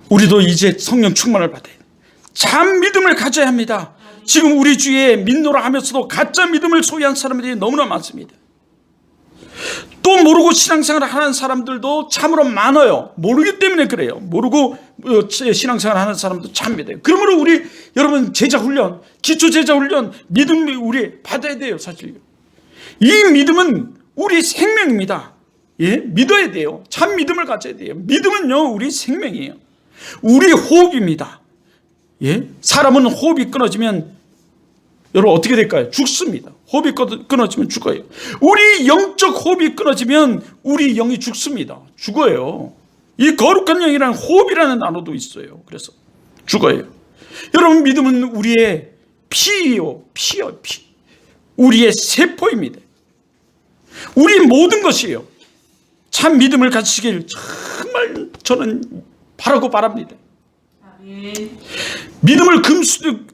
우리도 이제 성령 충만을 받아야 돼요. 참 믿음을 가져야 합니다. 지금 우리 주위에 믿노라 하면서도 가짜 믿음을 소유한 사람들이 너무나 많습니다. 또 모르고 신앙생활을 하는 사람들도 참으로 많아요. 모르기 때문에 그래요. 모르고 신앙생활을 하는 사람도 참 많아요. 그러므로 우리 여러분 제자훈련, 기초 제자훈련 믿음 우리 받아야 돼요. 사실 이 믿음은 우리 생명입니다. 예, 믿어야 돼요. 참 믿음을 가져야 돼요. 믿음은요 우리 생명이에요. 우리 호흡입니다. 예, 사람은 호흡이 끊어지면 여러분 어떻게 될까요? 죽습니다. 호흡이 끊어지면 죽어요. 우리 영적 호흡이 끊어지면 우리 영이 죽습니다. 죽어요. 이 거룩한 영이라는 호흡이라는 단어도 있어요. 그래서 죽어요. 여러분 믿음은 우리의 피요. 우리의 세포입니다. 우리 모든 것이에요. 참 믿음을 가지시길 정말 저는 바라고 바랍니다. 믿음을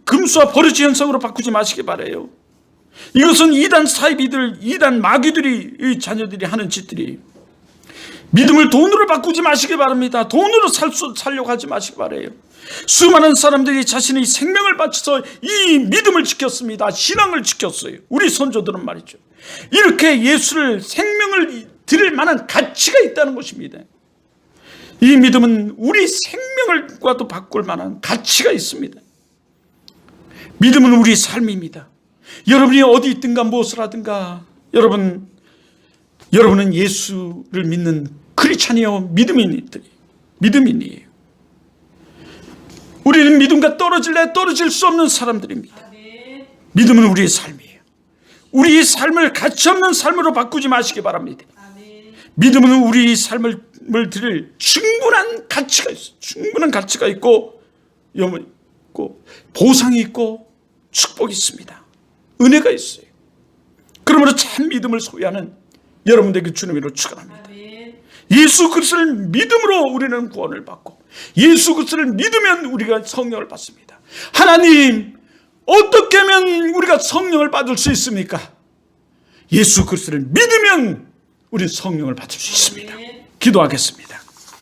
금수와 버릇의 현상으로 바꾸지 마시기 바라요. 이것은 이단 사이비들, 이단 마귀들이 자녀들이 하는 짓들이에요. 믿음을 돈으로 바꾸지 마시기 바랍니다. 돈으로 살려고 하지 마시기 바라요. 수많은 사람들이 자신의 생명을 바쳐서 이 믿음을 지켰습니다. 신앙을 지켰어요. 우리 선조들은 말이죠. 이렇게 예수를 생명을 드릴 만한 가치가 있다는 것입니다. 이 믿음은 우리 생명을과도 바꿀 만한 가치가 있습니다. 믿음은 우리 삶입니다. 여러분이 어디 있든가 무엇을 하든가 여러분은 예수를 믿는 크리스찬이요 믿음인이에요. 우리는 믿음과 떨어질 수 없는 사람들입니다. 믿음은 우리의 삶이에요. 우리 삶을 가치없는 삶으로 바꾸지 마시기 바랍니다. 믿음은 우리 삶을 드릴 충분한 가치가 있어요. 충분한 가치가 있고 보상이 있고 축복이 있습니다. 은혜가 있어요. 그러므로 참 믿음을 소유하는 여러분들에게 주님으로 축원합니다. 예수 그리스도를 믿음으로 우리는 구원을 받고 예수 그리스도를 믿으면 우리가 성령을 받습니다. 하나님, 어떻게 하면 우리가 성령을 받을 수 있습니까? 예수 그리스도를 믿으면 우리는 성령을 받을 수 있습니다. 기도하겠습니다.